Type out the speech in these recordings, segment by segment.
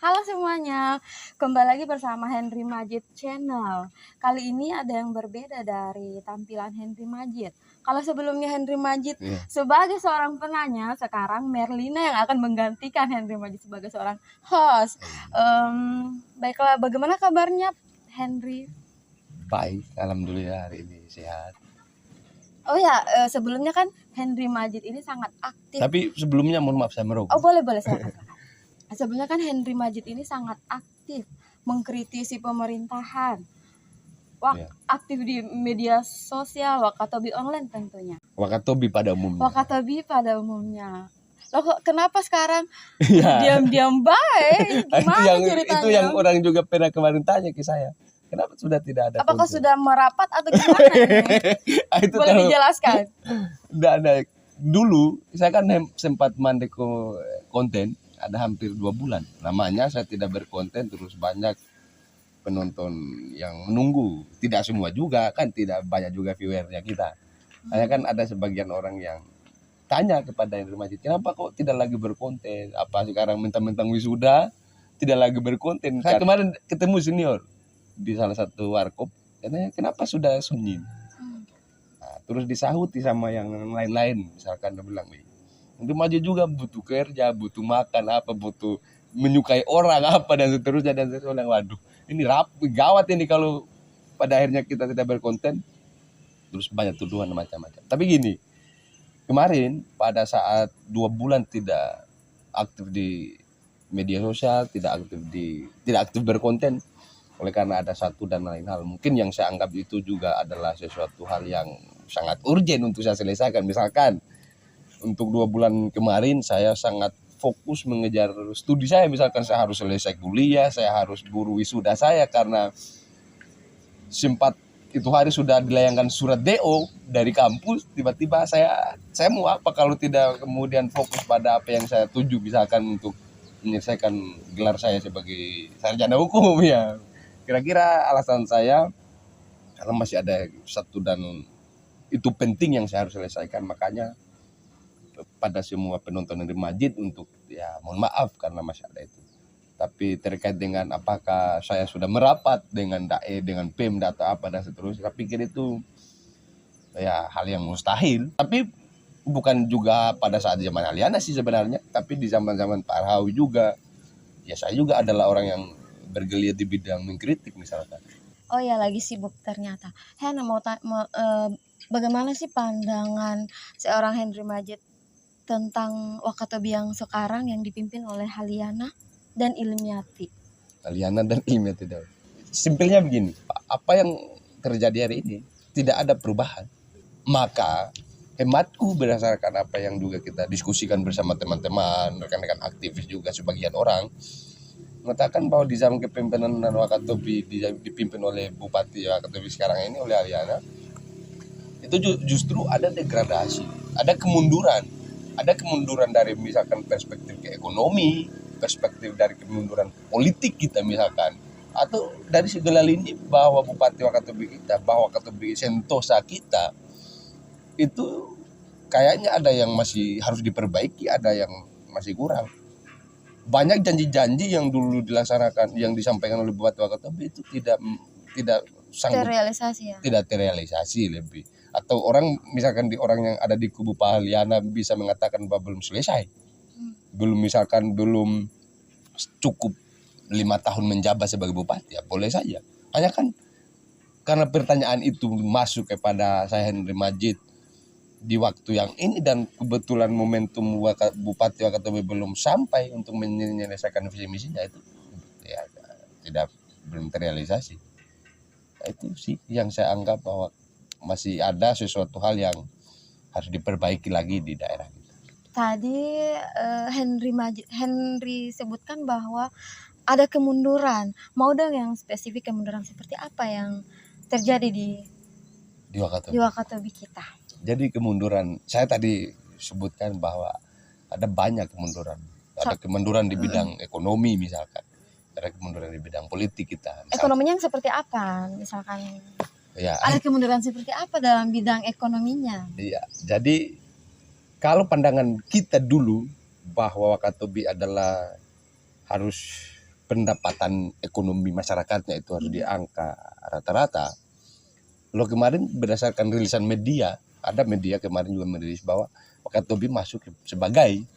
Halo semuanya, kembali lagi bersama Henry Majid Channel. Kali ini ada yang berbeda dari tampilan Henry Majid. Kalau sebelumnya Henry Majid sebagai seorang penanya, sekarang Merlina yang akan menggantikan Henry Majid sebagai seorang host. Baiklah, bagaimana kabarnya Henry? Baik, alhamdulillah hari ini sehat. Oh ya, sebelumnya kan Henry Majid ini sangat aktif. Tapi sebelumnya mohon maaf saya merokok. Oh boleh silakan. Sebenarnya kan Henry Majid ini sangat aktif mengkritisi pemerintahan, aktif di media sosial, Wakatobi online tentunya. Wakatobi pada umumnya. Loh kok kenapa sekarang diam-diam baik? Gimana ceritanya? Itu yang orang juga pernah kemarin tanya ke saya. Kenapa sudah tidak ada? Apakah sudah merapat atau gimana? Itu boleh dijelaskan? Tidak ada. Dulu saya kan sempat mandek konten. Ada hampir 2 bulan. Namanya saya tidak berkonten, terus banyak penonton yang menunggu. Tidak semua juga, kan tidak banyak juga viewernya kita. Hanya kan ada sebagian orang yang tanya kepada Henry Majid, kenapa kok tidak lagi berkonten? Apa sekarang mentang-mentang wisuda, tidak lagi berkonten? Saya kemarin ketemu senior di salah satu warkop, katanya kenapa sudah sunyi? Nah, terus disahuti sama yang lain-lain, misalkan dia bilang, Henry Majid juga butuh kerja, butuh makan, butuh menyukai orang dan seterusnya. Waduh, ini gawat ini kalau pada akhirnya kita tidak berkonten, terus banyak tuduhan macam-macam. Tapi gini, kemarin pada saat 2 bulan tidak aktif di media sosial, tidak aktif berkonten, oleh karena ada satu dan lain hal, mungkin yang saya anggap itu juga adalah sesuatu hal yang sangat urgent untuk saya selesaikan. Misalkan untuk 2 bulan kemarin saya sangat fokus mengejar studi saya, misalkan saya harus selesai kuliah, saya harus buru wisuda saya, karena sempat itu hari sudah dilayangkan surat DO dari kampus, tiba-tiba saya mau apa kalau tidak kemudian fokus pada apa yang saya tuju, misalkan untuk menyelesaikan gelar saya sebagai sarjana hukum ya. Kira-kira alasan saya karena masih ada satu dan itu penting yang saya harus selesaikan, makanya pada semua penonton Henry Majid untuk mohon maaf karena masih ada itu. Tapi terkait dengan apakah saya sudah merapat dengan DAE, dengan Pemda atau apa dan seterusnya, saya pikir itu hal yang mustahil. Tapi bukan juga pada saat zaman Aliana sih sebenarnya, tapi di zaman-zaman Pak Arhawi juga, saya juga adalah orang yang bergeliat di bidang mengkritik misalkan. Oh ya, lagi sibuk ternyata. Hena bagaimana sih pandangan seorang Henry Majid tentang Wakatobi yang sekarang yang dipimpin oleh Haliana dan Ilmiati? Haliana dan Ilmiati. Simpelnya begini, apa yang terjadi hari ini tidak ada perubahan. Maka hematku berdasarkan apa yang juga kita diskusikan bersama teman-teman, rekan-rekan aktivis juga sebagian orang, mengatakan bahwa di zaman kepemimpinan Wakatobi dipimpin oleh Bupati Wakatobi sekarang ini oleh Haliana, itu justru ada degradasi, ada kemunduran. Ada kemunduran dari misalkan perspektif ke ekonomi, perspektif dari kemunduran politik kita misalkan, atau dari segala lini bahwa Bupati Wakatobi kita, bahwa Wakatobi Sentosa kita itu kayaknya ada yang masih harus diperbaiki, ada yang masih kurang. Banyak janji-janji yang dulu dilaksanakan, yang disampaikan oleh Bupati Wakatobi itu tidak sanggup terrealisasi, tidak terrealisasi lebih. Atau orang misalkan orang yang ada di kubu Pak Haliana bisa mengatakan bahwa belum selesai, belum cukup 5 tahun menjabat sebagai bupati, boleh saja. Hanya kan karena pertanyaan itu masuk kepada saya Henry Majid di waktu yang ini, dan kebetulan momentum Bupati Wakatobi belum sampai untuk menyelesaikan visi misinya, itu belum terrealisasi. Itu sih yang saya anggap bahwa masih ada sesuatu hal yang harus diperbaiki lagi di daerah kita. Tadi Henry sebutkan bahwa ada kemunduran. Mau dong yang spesifik, kemunduran seperti apa yang terjadi di Wakatobi kita? Jadi kemunduran, saya tadi sebutkan bahwa ada banyak kemunduran. Ada kemunduran di bidang ekonomi misalkan. Ada kemunduran di bidang politik kita. Misalkan. Ekonominya yang seperti apa misalkan? Ada kemunduran seperti apa dalam bidang ekonominya? Jadi kalau pandangan kita dulu bahwa Wakatobi adalah harus pendapatan ekonomi masyarakatnya itu harus di angka rata-rata. Lo kemarin berdasarkan rilisan media, ada media kemarin juga merilis bahwa Wakatobi masuk sebagai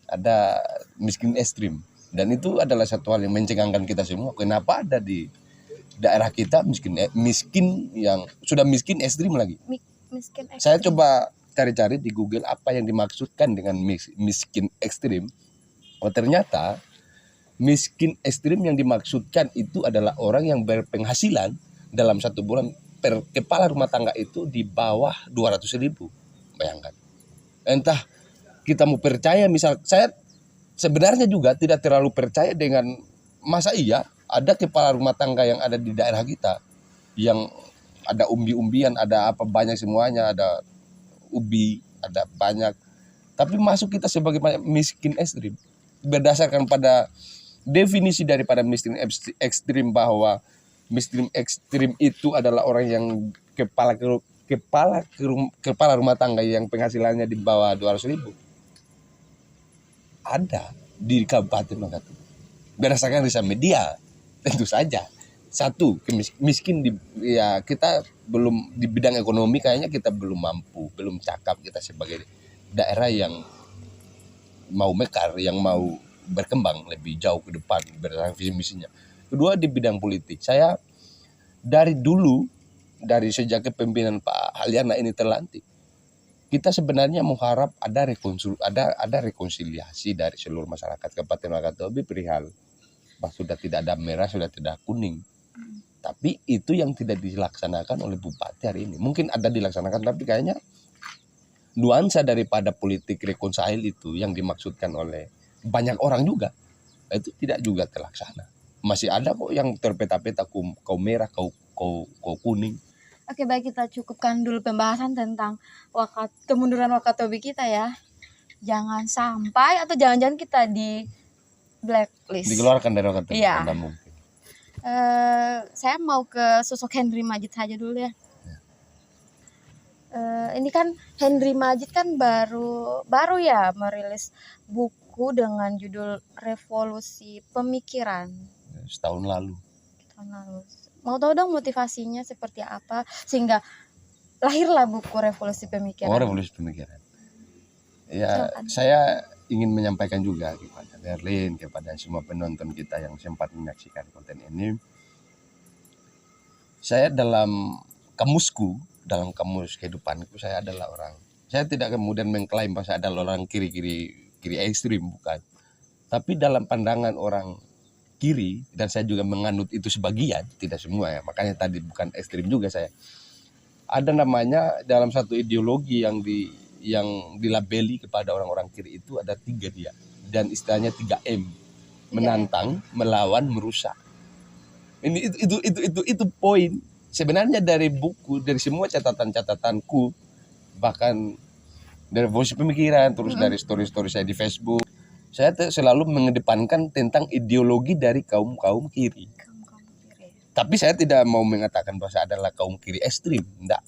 ada miskin ekstrim, dan itu adalah satu hal yang mencengangkan kita semua. Kenapa ada di daerah kita miskin yang sudah miskin ekstrim lagi? Miskin Saya ekstrim. coba cari-cari di Google apa yang dimaksudkan dengan miskin ekstrim. Oh, ternyata miskin ekstrim yang dimaksudkan itu adalah orang yang berpenghasilan dalam satu bulan per kepala rumah tangga itu di bawah 200.000. Bayangkan. Entah kita mau percaya, misal saya sebenarnya juga tidak terlalu percaya dengan masa iya ada kepala rumah tangga yang ada di daerah kita yang ada umbi-umbian, ada apa banyak semuanya, ada ubi, ada banyak. Tapi masuk kita sebagai miskin ekstrim berdasarkan pada definisi daripada miskin ekstrim, bahwa miskin ekstrim itu adalah orang yang kepala rumah tangga yang penghasilannya di bawah 200.000. Ada di Kabupaten Wakatobi berdasarkan riset media. Tentu saja satu miskin ya kita belum di bidang ekonomi, kayaknya kita belum mampu, belum cakap kita sebagai daerah yang mau mekar, yang mau berkembang lebih jauh ke depan berdasarkan visi misinya. Kedua, di bidang politik, saya dari dulu, dari sejak kepemimpinan Pak Halyana ini terlantik, kita sebenarnya mengharap ada rekonsiliasi dari seluruh masyarakat Kabupaten Wakatobi perihal bahwa sudah tidak ada merah, sudah tidak kuning. Tapi itu yang tidak dilaksanakan oleh Bupati hari ini. Mungkin ada dilaksanakan, tapi kayaknya nuansa daripada politik rekonsili itu yang dimaksudkan oleh banyak orang juga, itu tidak juga terlaksana. Masih ada kok yang terpeta-peta kau merah, kau kuning. Oke, baik, kita cukupkan dulu pembahasan tentang kemunduran Wakatobi kita ya. Jangan sampai atau jangan-jangan kita di blacklist. Dikeluarkan dari Wakatobi. Iya. Tidak mungkin. Saya mau ke sosok Henry Majid saja dulu ya. Ini kan Henry Majid kan baru ya merilis buku dengan judul Revolusi Pemikiran. Setahun lalu. Mau tahu dong motivasinya seperti apa sehingga lahirlah buku Revolusi Pemikiran. Oh, Revolusi Pemikiran. Ya, silakan. Saya ingin menyampaikan juga kepada Berlin, kepada semua penonton kita yang sempat menyaksikan konten ini. Saya dalam kamus kehidupanku, saya adalah orang. Saya tidak kemudian mengklaim bahwa saya adalah orang kiri ekstrim, bukan. Tapi dalam pandangan orang kiri, dan saya juga menganut itu sebagian, tidak semua ya. Makanya tadi bukan ekstrim juga saya. Ada namanya dalam satu ideologi yang dilabeli kepada orang-orang kiri itu ada 3 dia, dan istilahnya 3M: menantang, melawan, merusak. Ini itu poin sebenarnya dari buku, dari semua catatan-catatanku, bahkan dari Revolusi Pemikiran, terus dari story-story saya di Facebook. Saya selalu mengedepankan tentang ideologi dari kaum kiri. Tapi saya tidak mau mengatakan bahwa saya adalah kaum kiri ekstrim, enggak.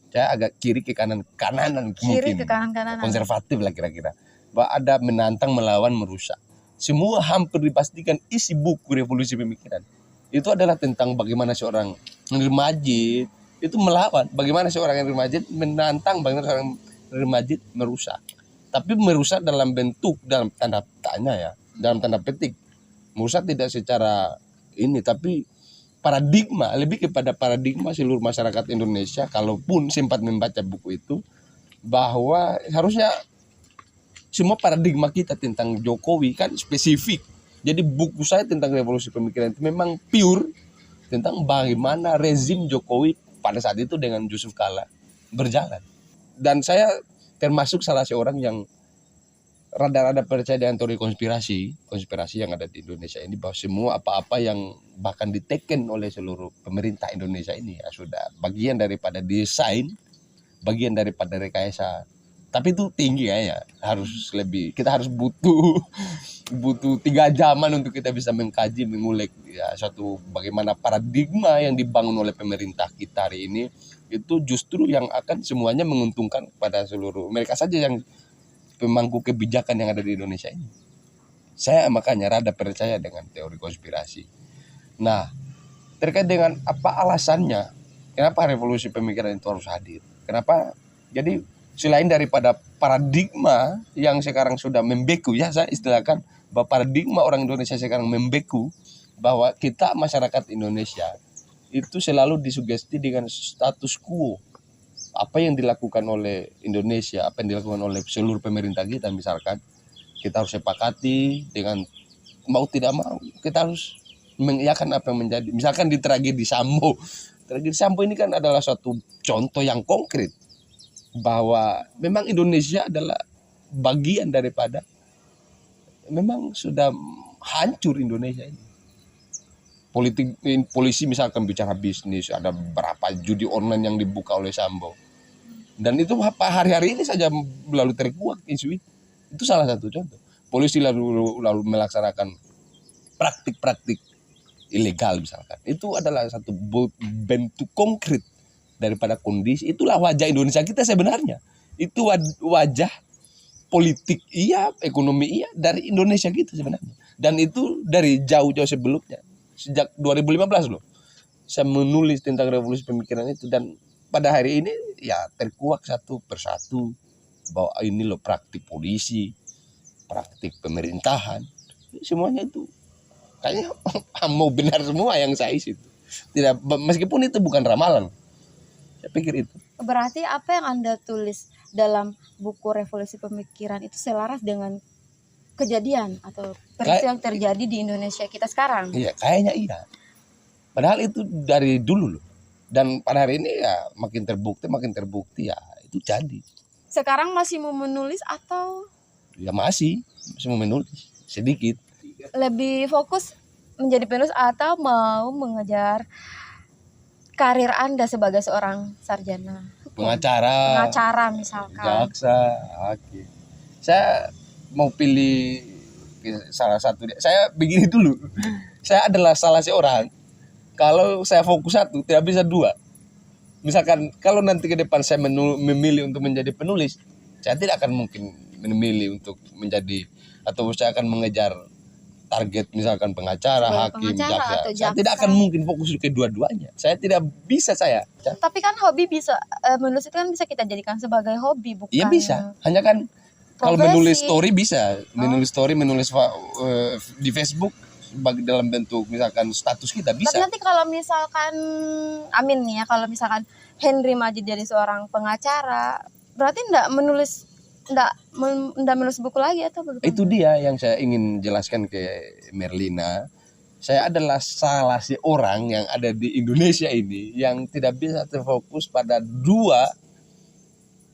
Saya agak kiri ke kanan-kananan mungkin. Konservatif lah kira-kira. Bahwa ada menantang, melawan, merusak. Semua hampir dipastikan isi buku Revolusi Pemikiran itu adalah tentang bagaimana seorang Henry Majid itu melawan, bagaimana seorang Henry Majid menantang, bagaimana seorang Henry Majid merusak. Tapi merusak dalam bentuk, dalam tanda tanya ya, dalam tanda petik. Merusak tidak secara ini, tapi paradigma, lebih kepada paradigma seluruh masyarakat Indonesia. Kalaupun sempat membaca buku itu, bahwa harusnya semua paradigma kita tentang Jokowi kan spesifik. Jadi buku saya tentang Revolusi Pemikiran itu memang pure tentang bagaimana rezim Jokowi pada saat itu dengan Yusuf Kala berjalan. Dan saya termasuk salah seorang yang rada-rada percaya dengan teori konspirasi yang ada di Indonesia ini, bahwa semua apa-apa yang bahkan diteken oleh seluruh pemerintah Indonesia ini ya sudah bagian daripada desain, bagian daripada rekayasa. Tapi itu tinggi ya, harus lebih, kita harus butuh 3 zaman untuk kita bisa mengkaji, mengulik ya suatu bagaimana paradigma yang dibangun oleh pemerintah kita hari ini itu justru yang akan semuanya menguntungkan pada seluruh mereka saja yang pemangku kebijakan yang ada di Indonesia ini. Saya makanya rada percaya dengan teori konspirasi. Nah, terkait dengan apa alasannya, kenapa revolusi pemikiran itu harus hadir? Kenapa? Jadi selain daripada paradigma yang sekarang sudah membeku, ya saya istilahkan bahwa paradigma orang Indonesia sekarang membeku, bahwa kita masyarakat Indonesia itu selalu disugesti dengan status quo. Apa yang dilakukan oleh Indonesia, apa yang dilakukan oleh seluruh pemerintah kita, misalkan kita harus sepakati dengan mau tidak mau, kita harus mengiyakan apa yang menjadi. Misalkan di tragedi Sambo. Tragedi Sambo ini kan adalah suatu contoh yang konkret bahwa memang Indonesia adalah bagian daripada, memang sudah hancur Indonesia ini. Polisi misalkan bicara bisnis, ada berapa judi online yang dibuka oleh Sambo. Dan itu hari-hari ini saja lalu terkuak isu itu. Itu salah satu contoh. Polisi lalu melaksanakan praktik-praktik ilegal misalkan. Itu adalah satu bentuk konkret daripada kondisi. Itulah wajah Indonesia kita sebenarnya. Itu wajah politik iya, ekonomi iya dari Indonesia kita sebenarnya. Dan itu dari jauh-jauh sebelumnya. Sejak 2015 loh. Saya menulis tentang revolusi pemikiran itu, dan pada hari ini ya terkuak satu persatu bahwa ini loh praktik polisi, praktik pemerintahan. Semuanya itu kayaknya mau benar semua yang saya isi itu. Tidak, meskipun itu bukan ramalan. Saya pikir itu. Berarti apa yang Anda tulis dalam buku Revolusi Pemikiran itu selaras dengan kejadian atau peristiwa yang terjadi di Indonesia kita sekarang? Iya, kayaknya iya. Padahal itu dari dulu loh. Dan pada hari ini ya makin terbukti ya itu jadi. Sekarang masih mau menulis atau? Ya masih mau menulis sedikit. Lebih fokus menjadi penulis atau mau mengejar karir Anda sebagai seorang sarjana hukum? Pengacara misalkan. Jaksa, hakim. Saya mau pilih salah satu. Saya begini dulu. Saya adalah salah seorang. Kalau saya fokus satu, tidak bisa dua. Misalkan kalau nanti ke depan saya memilih untuk menjadi penulis, saya tidak akan mungkin memilih untuk menjadi, atau saya akan mengejar target misalkan pengacara, hakim, jaksa. Saya tidak akan mungkin fokus ke dua-duanya. Saya tidak bisa saya. Tapi kan hobi bisa, menulis itu kan bisa kita jadikan sebagai hobi, bukan? Iya bisa. Hanya kan kalau menulis story bisa, menulis story, menulis di Facebook dalam bentuk misalkan status kita bisa. Tapi nanti kalau misalkan amin nih ya, kalau misalkan Henry Majid jadi seorang pengacara, berarti enggak menulis buku lagi atau bagaimana? Itu dia yang saya ingin jelaskan ke Merlina. Saya adalah salah seorang yang ada di Indonesia ini yang tidak bisa terfokus pada dua,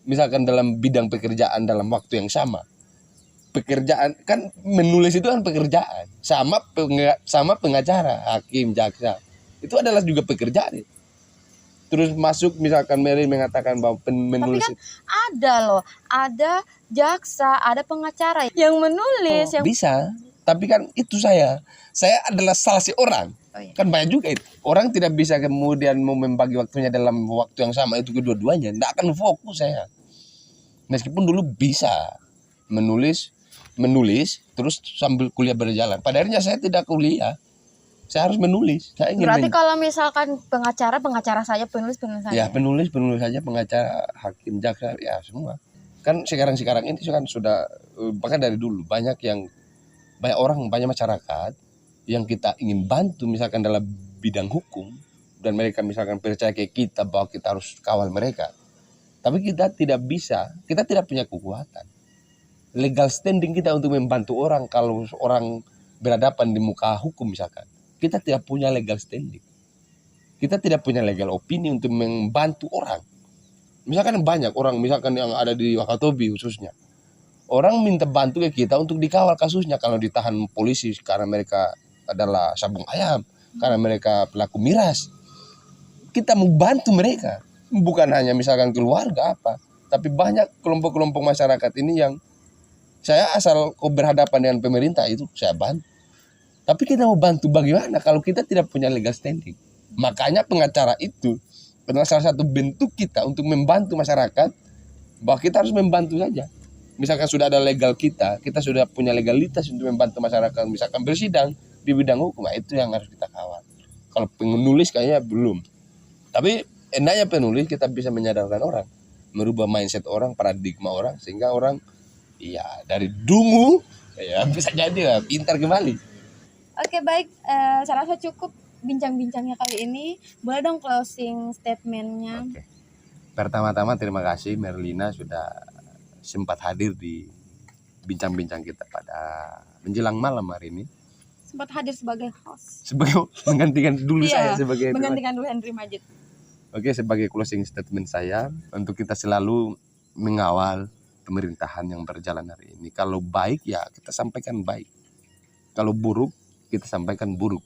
misalkan dalam bidang pekerjaan dalam waktu yang sama. Pekerjaan kan menulis itu kan pekerjaan, sama pengacara, hakim, jaksa. Itu adalah juga pekerjaan. Terus masuk misalkan Mary mengatakan bahwa menulis. Tapi kan ada loh, ada jaksa, ada pengacara yang menulis. Yang bisa, tapi kan itu saya adalah salah seorang. Oh, iya. Kan banyak juga itu. Orang tidak bisa kemudian mau membagi waktunya dalam waktu yang sama itu kedua-duanya. Tidak akan fokus saya. Meskipun dulu bisa menulis terus sambil kuliah berjalan. Padahalnya saya tidak kuliah. Saya harus menulis. Saya ingin berarti kalau misalkan pengacara saja, penulis saja. Ya, penulis saja, pengacara, hakim, jaksa, ya semua. Kan sekarang ini kan sudah, bahkan dari dulu banyak orang, banyak masyarakat yang kita ingin bantu misalkan dalam bidang hukum, dan mereka misalkan percaya ke kita bahwa kita harus kawal mereka. Tapi kita tidak bisa, kita tidak punya kekuatan. Legal standing kita untuk membantu orang kalau orang berhadapan di muka hukum misalkan. Kita tidak punya legal standing. Kita tidak punya legal opini untuk membantu orang. Misalkan banyak orang misalkan yang ada di Wakatobi khususnya. Orang minta bantu ke kita untuk dikawal kasusnya kalau ditahan polisi karena mereka adalah sabung ayam, karena mereka pelaku miras. Kita mau bantu mereka. Bukan hanya misalkan keluarga apa, tapi banyak kelompok-kelompok masyarakat ini yang saya asal berhadapan dengan pemerintah itu saya bantu. Tapi kita mau bantu bagaimana kalau kita tidak punya legal standing? Makanya pengacara itu adalah salah satu bentuk kita untuk membantu masyarakat, bahwa kita harus membantu saja. misalkan sudah ada legal kita sudah punya legalitas untuk membantu masyarakat, misalkan bersidang di bidang hukum, itu yang harus kita kawal. Kalau penulis kayaknya belum. Tapi endanya penulis kita bisa menyadarkan orang, merubah mindset orang, paradigma orang, sehingga orang ya dari dungu ya bisa jadi lah pintar kembali. Oke, baik, saya rasa cukup bincang-bincangnya kali ini. Boleh dong closing statementnya? Oke. Pertama-tama terima kasih Merlina sudah sempat hadir di bincang-bincang kita pada menjelang malam hari ini. Sempat hadir sebagai host. Sebagai menggantikan dulu saya sebagai menggantikan dulu Henry Majid. Oke, sebagai closing statement saya, untuk kita selalu mengawal pemerintahan yang berjalan hari ini. Kalau baik ya kita sampaikan baik. Kalau buruk kita sampaikan buruk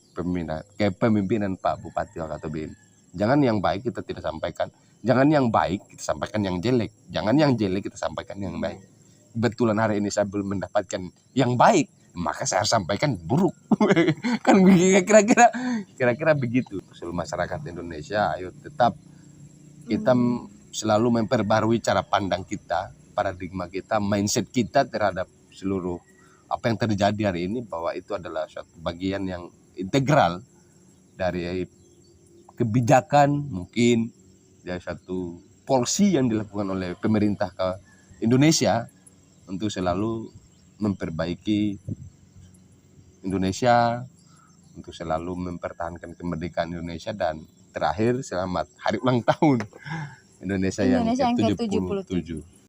kepemimpinan Pak Bupati Wakatobi. Jangan yang baik kita tidak sampaikan. Jangan yang baik kita sampaikan yang jelek. Jangan yang jelek kita sampaikan yang baik. Kebetulan hari ini saya belum mendapatkan yang baik, maka saya sampaikan buruk. Kan kira-kira begitu. Seluruh masyarakat Indonesia, ayo tetap kita selalu memperbarui cara pandang kita, paradigma kita, mindset kita terhadap seluruh apa yang terjadi hari ini, bahwa itu adalah suatu bagian yang integral dari kebijakan, mungkin dari satu polisi yang dilakukan oleh pemerintah ke Indonesia untuk selalu memperbaiki Indonesia, untuk selalu mempertahankan kemerdekaan Indonesia, dan terakhir selamat hari ulang tahun Indonesia yang ke-77.